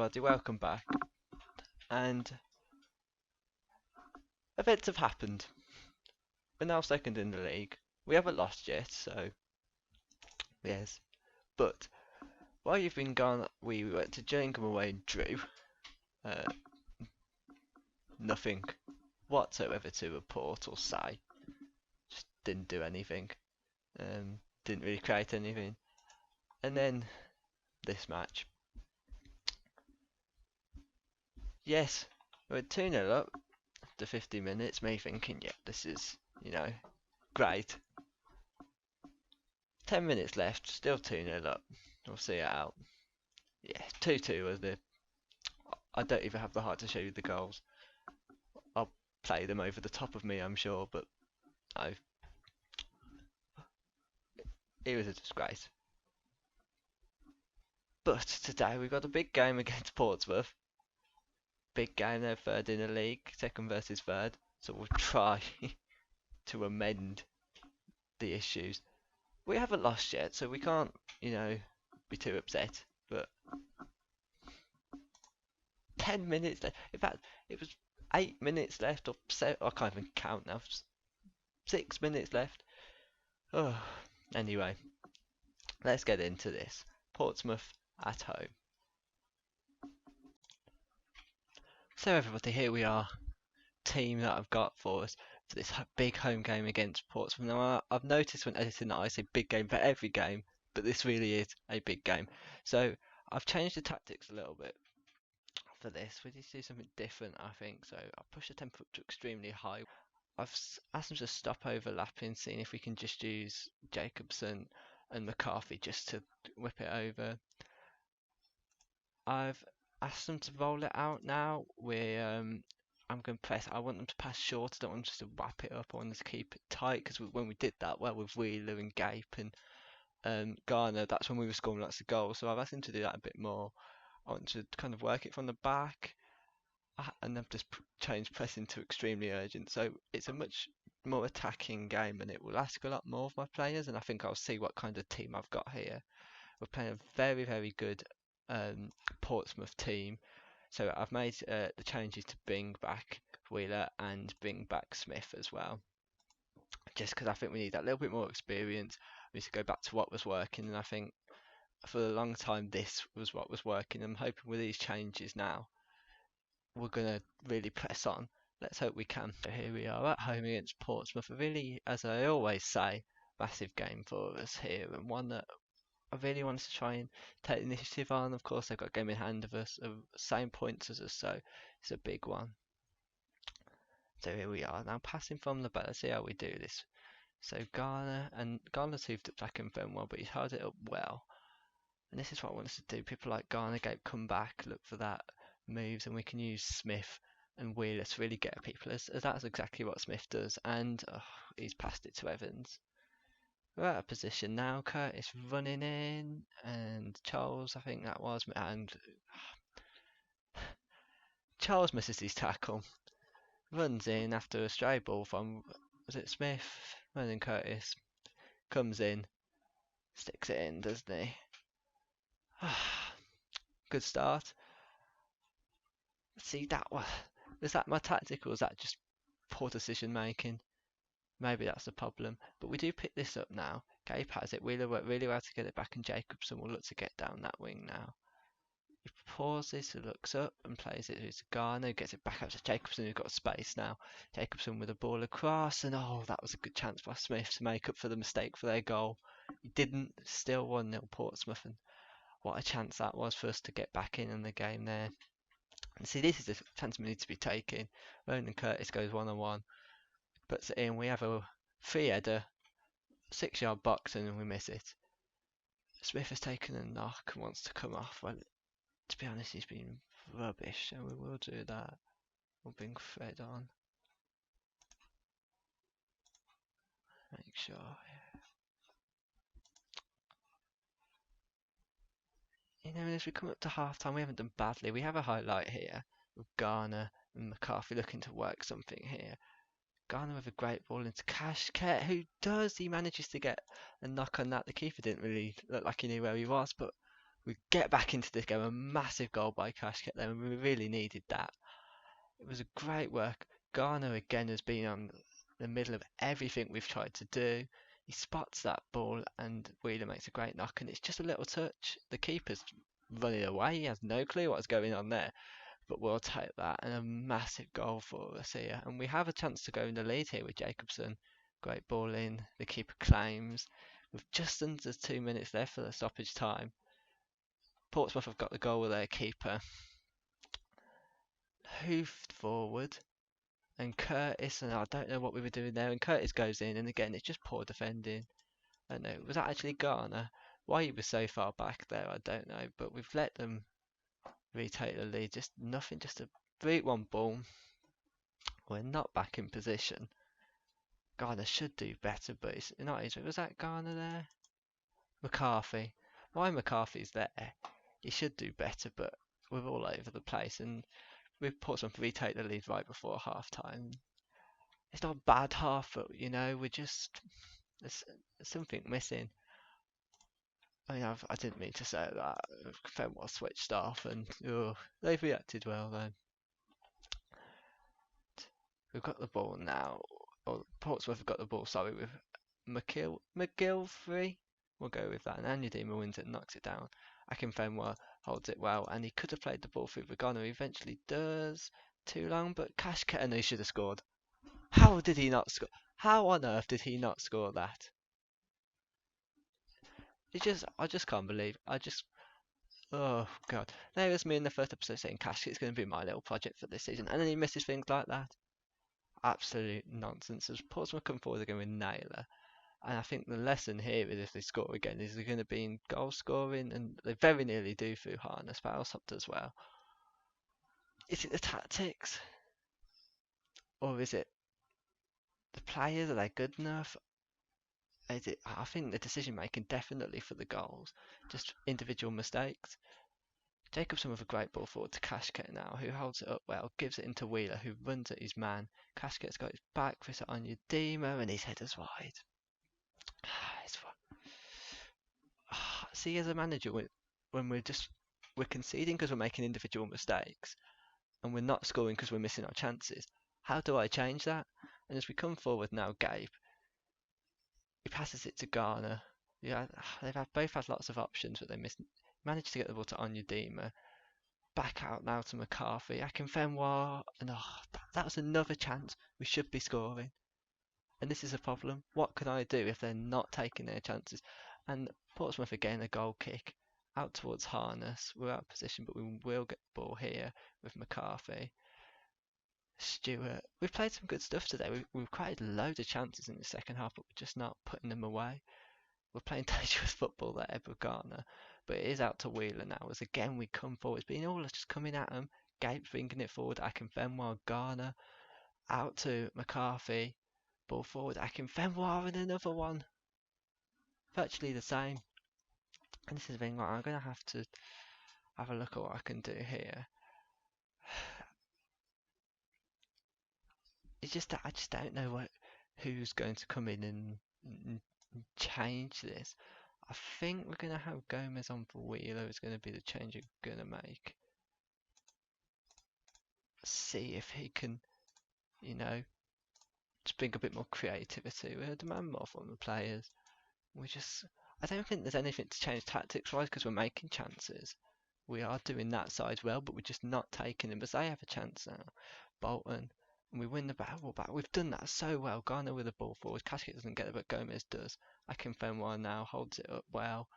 everybody, welcome back. And events have happened. We're now second in the league. We haven't lost yet, so yes. But while you've been gone, we went to Gillingham away and drew. Uh, Nothing whatsoever to report or say. Just didn't do anything. Didn't really create anything. And then this match. Yes, we're 2-0 up after 50 minutes. Me thinking, yeah, this is, great. 10 minutes left, still 2-0 up. We'll see it out. Yeah, 2-2 was the. I don't even have the heart to show you the goals. I'll play them over the top of me, I'm sure, but no. It was a disgrace. But today we've got a big game against Portsmouth. Big game, they're third in the league, second versus third. So we'll try to amend the issues. We haven't lost yet, so we can't, be too upset. But 10 minutes left. In fact, it was 8 minutes left, or 7, I can't even count now. 6 minutes left. Oh, anyway, let's get into this. Portsmouth at home. So everybody, here we are. Team that I've got for us for this big home game against Portsmouth. Now I've noticed when editing that I say big game for every game, but this really is a big game. So I've changed the tactics a little bit for this. We need to do something different, I think. So I'll push the tempo up to extremely high. I've asked them to stop overlapping, seeing if we can just use Jacobson and McCarthy just to whip it over. I've asked them to roll it out now. I'm going to press. I want them to pass short. I don't want them just to wrap it up. I want them to keep it tight because when we did that, well, with Wheeler and Gape and Garner, that's when we were scoring lots of goals. So I've asked them to do that a bit more. I want to kind of work it from the back, and I've just changed pressing to extremely urgent. So it's a much more attacking game, and it will ask a lot more of my players. And I think I'll see what kind of team I've got here. We're playing a very, very good Portsmouth team. So I've made the changes to bring back Wheeler and bring back Smith as well. Just because I think we need that little bit more experience. We need to go back to what was working, and I think for a long time this was what was working. I'm hoping with these changes now we're going to really press on. Let's hope we can. So here we are at home against Portsmouth. A really, as I always say, massive game for us here, and one that I really wanted to try and take the initiative on. Of course, they've got a game in hand of us, of same points as us, so it's a big one. So here we are now, passing from the back. Let's see how we do this. So Garner's hoofed up back and well, but he's held it up well. And this is what I want us to do. People like Garner, Gape, come back, look for that moves, and we can use Smith and Wheeler to really get people. As that's exactly what Smith does, and he's passed it to Evans. We're out of position now. Curtis running in, and Charles, I think that was, and Charles misses his tackle. Runs in after a stray ball from, was it Smith? And then Curtis comes in, sticks it in, doesn't he? Good start. See, was that my tactic, or was that just poor decision making? Maybe that's the problem. But we do pick this up now. Gape has it. Wheeler worked really well to get it back, and Jacobson will look to get down that wing now. He pauses, he looks up and plays it to Garner, gets it back out to Jacobson, who's got space now. Jacobson with a ball across, and that was a good chance by Smith to make up for the mistake for their goal. He didn't. Still 1-0 Portsmouth, and what a chance that was for us to get back in the game there. And see, this is a chance we need to be taking. Ronan Curtis goes 1-on-1. Puts it in. We have a free header, 6-yard box, and we miss it. Smith has taken a knock and wants to come off. Well, to be honest, he's been rubbish, so we will do that. We'll bring Fred on. Make sure. As we come up to half time, we haven't done badly. We have a highlight here with Garner and McCarthy looking to work something here. Garner with a great ball into Cashket, who does. He manages to get a knock on that. The keeper didn't really look like he knew where he was, but We get back into this game, a massive goal by Kashket there, and we really needed that. It was a great work. Garner again has been on the middle of everything we've tried to do. He spots that ball and Wheeler makes a great knock, and it's just a little touch. The keeper's running away. He has no clue what's going on there, but we'll take that, and a massive goal for us here. And we have a chance to go in the lead here with Jacobson. Great ball in. The keeper claims. With just under 2 minutes left for the stoppage time. Portsmouth have got the goal with their keeper. Hoofed forward. And Curtis, and I don't know what we were doing there, and Curtis goes in, and again it's just poor defending. I don't know, was that actually Garner? Why he was so far back there, I don't know, but we've let them retake the lead, just nothing, just a brute one ball. We're not back in position. Garner should do better, but it's not easy. Was that Garner there? McCarthy. Why McCarthy's there? He should do better, but we're all over the place, and we Portsmouth retake the lead right before half time. It's not a bad half, but you know, there's something missing. I mean, I didn't mean to say that. Fenwell switched off, and they've reacted well then. We've got the ball now. Or Portsmouth have got the ball, sorry, with McGilvery. We'll go with that. And Anyadima wins it and knocks it down. Fenwell holds it well, and he could have played the ball through Regano. He eventually does. Too long, but Cash Kettner should have scored. How did he not score? How on earth did he not score that? I just can't believe. Oh god. There was me in the first episode saying Cash is going to be my little project for this season, and then he misses things like that. Absolute nonsense. As Portsmouth come forward again with Naylor, and I think the lesson here is if they score again, is they're going to be in goal scoring, and they very nearly do through Harness, but Alsop as well. Is it the tactics? Or is it the players? Are they good enough? I think the decision making definitely for the goals, just individual mistakes. Jacobson with a great ball forward to Cashket now, who holds it up well, gives it into Wheeler, who runs at his man. Cashket's got his back, puts it on Udima, and his header's wide. See, as a manager, when we're conceding because we're making individual mistakes, and we're not scoring because we're missing our chances. How do I change that? And as we come forward now, Gabe, he passes it to Garner. Yeah, they've both had lots of options, but they managed to get the ball to Onyedema. Back out now to McCarthy. Akinfenwa, and that was another chance. We should be scoring. And this is a problem. What can I do if they're not taking their chances? And Portsmouth again, a goal kick out towards Harness. We're out of position, but we will get the ball here with McCarthy. Stewart. We've played some good stuff today. We've created loads of chances in the second half, but we're just not putting them away. We're playing dangerous football there with Garner, but it is out to Wheeler now. As again we come forward, it's been all just coming at them. Gabe's bringing it forward. Akinfenwa, Garner, out to McCarthy. Ball forward. Akinfenwa and another one. Virtually the same. And this is the thing. Right, I'm gonna have to have a look at what I can do here. It's just that I just don't know who's going to come in and change this. I think we're going to have Gomez on for Wheeler. Is going to be the change we're going to make. See if he can, you know, just bring a bit more creativity. We demand more from the players. I don't think there's anything to change tactics wise because we're making chances. We are doing that side well, but we're just not taking them as they have a chance now. Bolton. And we win the battle back. We've done that so well. Garner with the ball forward. Casket doesn't get it, but Gomez does. Akinfenwa now holds it up well.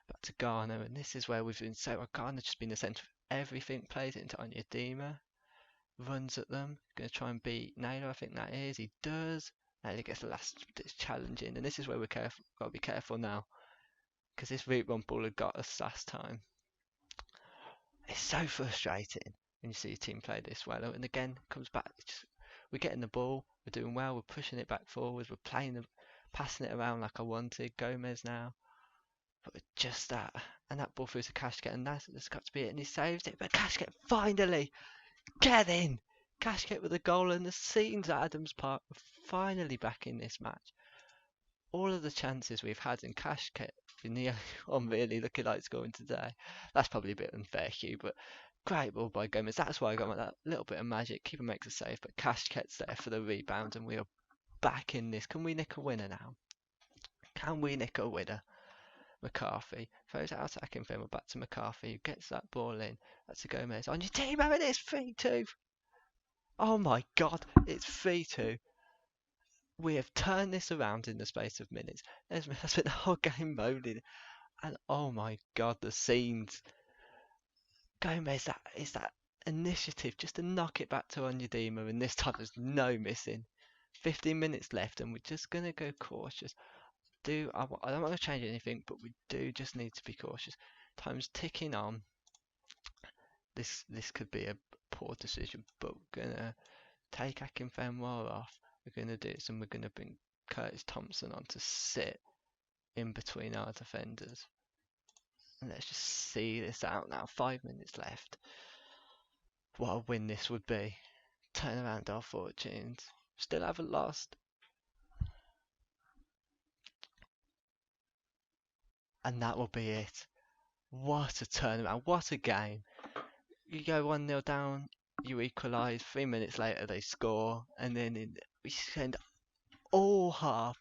Back to Garner, and this is where we've been so well. Garner just been the centre of everything. Plays it into Onyedema. Runs at them. Going to try and beat Naylor, I think that is. He does. Naylor gets the last challenge in, and this is where we're got to be careful now. Because this route run ball had got us last time. It's so frustrating when you see your team play this well. And again, comes back. We're getting the ball, we're doing well, we're pushing it back forwards, we're passing it around like I wanted. Gomez now, but just that, and that ball through to Cashket, and that's got to be it, and he saves it. But Cashket finally get in. Cashket with a goal, and the scenes at Adams Park are finally back in this match. All of the chances we've had in Cashket been the only one really looking like scoring today. That's probably a bit unfair, Hugh, but great ball by Gomez. That's why I got that little bit of magic. Keeper makes a save, but Cash gets there for the rebound, and we are back in this. Can we nick a winner now? Can we nick a winner? McCarthy throws it out to Akinfenwa, back to McCarthy, who gets that ball in. That's a Gomez. On your team, it is 3-2. Oh my god, it's 3-2. We have turned this around in the space of minutes. There's been the whole game moaning, and oh my god, the scenes. Gomez, that is that initiative just to knock it back to Onyedema, and this time there's no missing. 15 minutes left, and we're just gonna go cautious. I don't want to change anything, but we do just need to be cautious. Time's ticking on. This could be a poor decision, but we're gonna take Akinfenwa off. We're gonna do this, and we're gonna bring Curtis Thompson on to sit in between our defenders. And let's just see this out now. 5 minutes left. What a win this would be. Turn around our fortunes. Still haven't lost. And that will be it. What a turnaround. What a game. You go 1-0 down, you equalise. 3 minutes later they score. And then we spend all half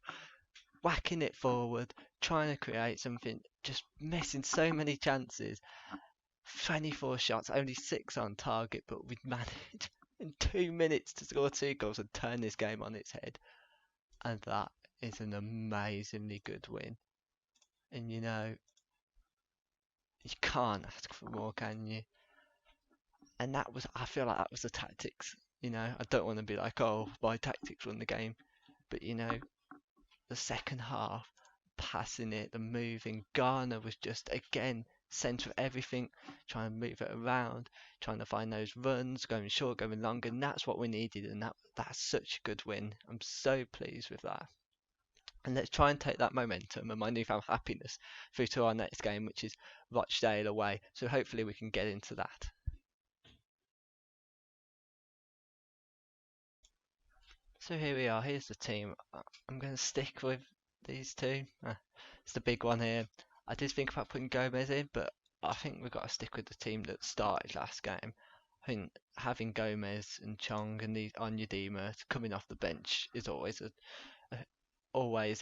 whacking it forward, trying to create something, just missing so many chances. 24 shots, only 6 on target, but we'd managed in 2 minutes to score 2 goals and turn this game on its head. And that is an amazingly good win. And you know, you can't ask for more, can you? And that was, I feel like that was the tactics. You know, I don't want to be like, oh, my tactics won the game. But you know, the second half, passing it, the moving, Garner was just, again, centre of everything, trying to move it around, trying to find those runs, going short, going long, and that's what we needed, and that's such a good win. I'm so pleased with that. And let's try and take that momentum and my newfound happiness through to our next game, which is Rochdale away. So hopefully we can get into that. So here we are, here's the team. I'm going to stick with these two. It's the big one here. I did think about putting Gomez in, but I think we've got to stick with the team that started last game. I think having Gomez and Chong and Onyedema coming off the bench is always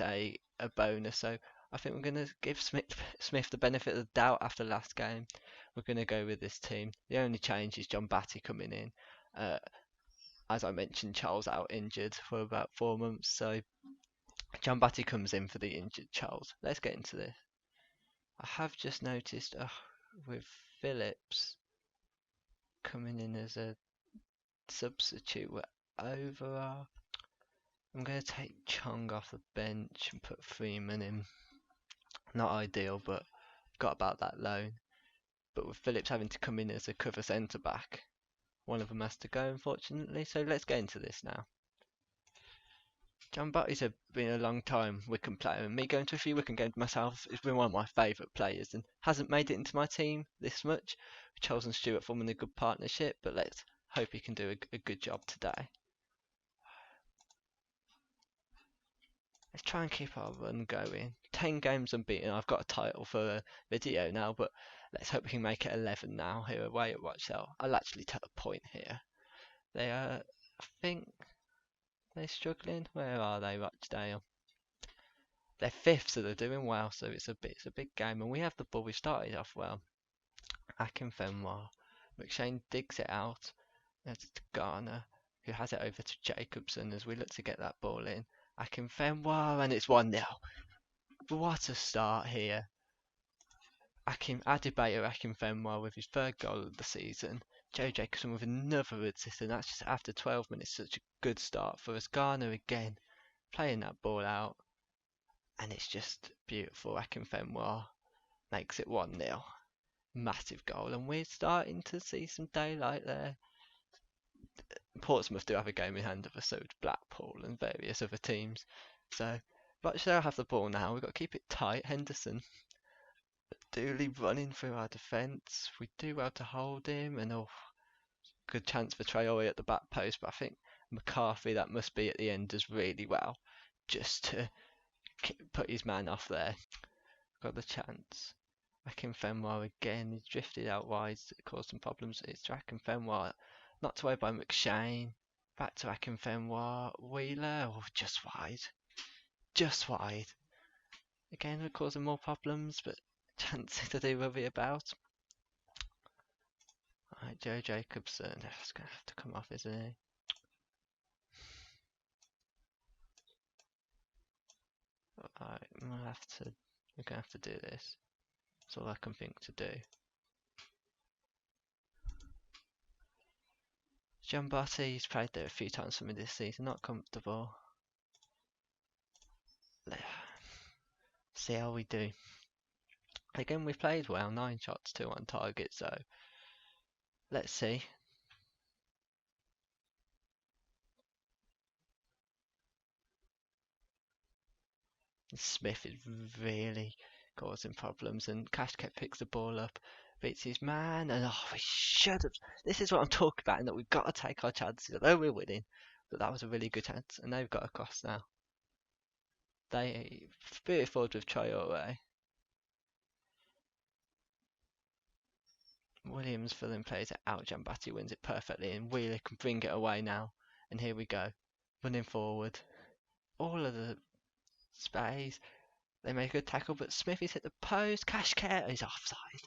a bonus. So I think we're going to give Smith the benefit of the doubt after last game. We're going to go with this team. The only change is John Batty coming in. As I mentioned, Charles out injured for about 4 months, so John Batty comes in for the injured Charles. Let's get into this. I have just noticed with Phillips coming in as a substitute, we're over. I'm going to take Chong off the bench and put Freeman in. Not ideal, but got about that loan. But with Phillips having to come in as a cover centre back, one of them has to go, unfortunately. So let's get into this now. John Batty's been a long time Wycombe player, and me going to a few Wycombe games myself has been one of my favourite players, and hasn't made it into my team this much. Charles and Stewart forming a good partnership, but let's hope he can do a good job today. Let's try and keep our run going. 10 games unbeaten. I've got a title for a video now, but let's hope we can make it 11 now here away at Rochdale. I'll actually take a point here. They are, I think, they're struggling. Where are they, Rochdale? They're 5th, so they're doing well. So it's a big game, and we have the ball. We started off well. Akinfenwa, McShane digs it out. That's to Garner, who has it over to Jacobson as we look to get that ball in. Akinfenwa, and it's 1-0. What a start here. Adebayo Akinfenwa with his 3rd goal of the season. Joe Jacobson with another assist, and that's just after 12 minutes. Such a good start for us. Garner again playing that ball out, and it's just beautiful. Akinfenwa makes it 1-0. Massive goal, and we're starting to see some daylight there. Portsmouth do have a game in hand of us, so do Blackpool and various other teams. So Rochdale have the ball now. We've got to keep it tight. Henderson Dooley running through our defence. We do well to hold him, and good chance for Traore at the back post, but I think McCarthy, that must be at the end, does really well just to put his man off there. got the chance. Akinfenwa again, he drifted out wide, it caused some problems. It's to Akinfenwa, knocked away by McShane. Back to Akinfenwa, Wheeler, oh, just wide. Just wide. Again, we're causing more problems, but chances to do worry about. Alright, Joe Jacobson, that's going to have to come off, isn't he? Alright, we're going to have to do this. That's all I can think to do. Giambotti, he's played there a few times for me this season, not comfortable. See how we do. Again, we've played well, 9 shots, 2 on target, so let's see. Smith is really causing problems, and Cashket picks the ball up, beats his man, and oh, we should have. This is what I'm talking about, and that we've got to take our chances, although we're winning. But that was a really good chance, and they've got a cross now. They spirit forward with Traore. Williams filling plays it out. Giambotti wins it perfectly, and Wheeler can bring it away now. And here we go, running forward. All of the space. They make a good tackle, but Smithy's hit the post. Cashcare is offside.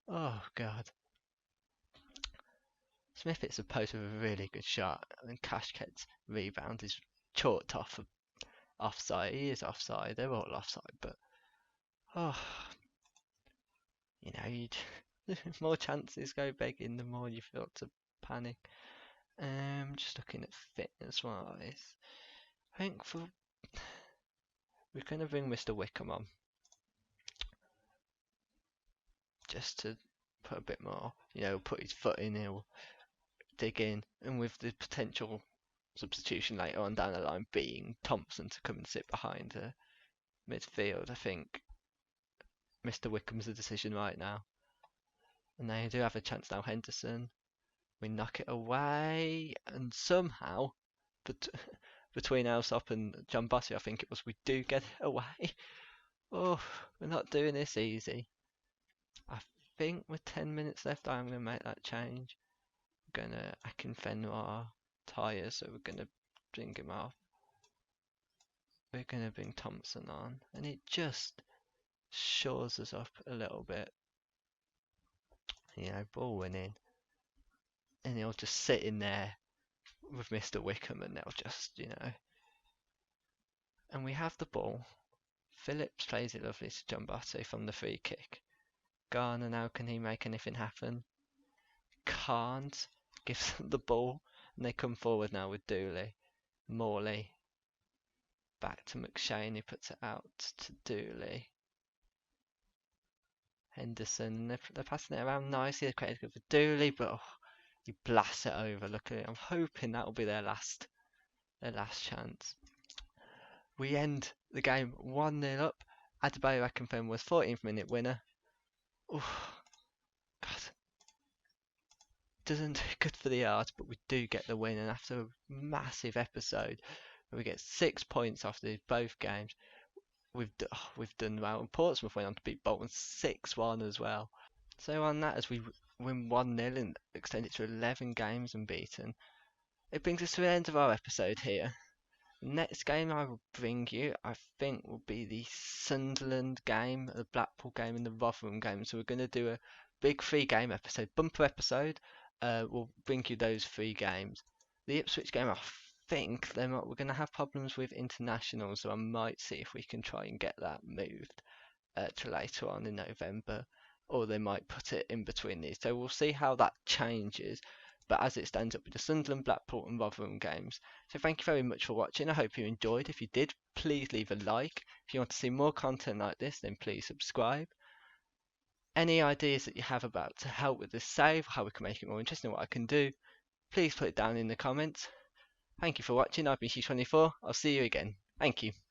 Oh god. Smith hits the post with a really good shot, and Cashcare's rebound is chalked off for offside. He is offside. They're all offside, but oh, you know, you'd more chances go begging, the more you feel to panic. Just looking at fitness wise, I think we're going to bring Mr. Wickham on just to put a bit more, you know, put his foot in, he'll dig in, and with the potential substitution later on down the line being Thompson to come and sit behind the midfield, I think Mr. Wickham's the decision right now. And they do have a chance now. Henderson, we knock it away, and somehow, but between Alsop and Giambotti, I think it was, we do get it away. Oh, we're not doing this easy. I think with 10 minutes left, I'm going to make that change. We're going to Akinfenwa tires, so we're going to bring him off. We're going to bring Thompson on, and it just shores us up a little bit. You know, ball winning, and he'll just sit in there with Mr. Wickham, and they'll just, you know. And we have the ball. Phillips plays it lovely to Giambotti from the free kick. Garner now, can he make anything happen? Can't. Gives them the ball, and they come forward now with Dooley. Morley. Back to McShane, he puts it out to Dooley. Henderson, they're passing it around nicely. They're created good for Dooley, but oh, he blasts it over. Look at it. I'm hoping that will be their last chance. We end the game 1-0 up. Adebayo Akinfenwa was 14th minute winner. Oh, God. Doesn't do good for the art, but we do get the win. And after a massive episode, where we get 6 points after both games, we've done well. And Portsmouth went on to beat Bolton 6-1 as well. So on that, as we win 1-0 and extend it to 11 games unbeaten, it brings us to the end of our episode here. Next game I will bring you, I think, will be the Sunderland game, the Blackpool game, and the Rotherham game. So we're going to do a big 3-game episode, bumper episode. We'll bring you those 3 games. The Ipswich game, I think we're going to have problems with internationals, so I might see if we can try and get that moved to later on in November, or they might put it in between these. So we'll see how that changes. But as it stands up with the Sunderland, Blackpool and Rotherham games. So thank you very much for watching. I hope you enjoyed. If you did, please leave a like. If you want to see more content like this, then please subscribe. Any ideas that you have about to help with this save, how we can make it more interesting, what I can do, please put it down in the comments. Thank you for watching. I've been She24. I'll see you again. Thank you.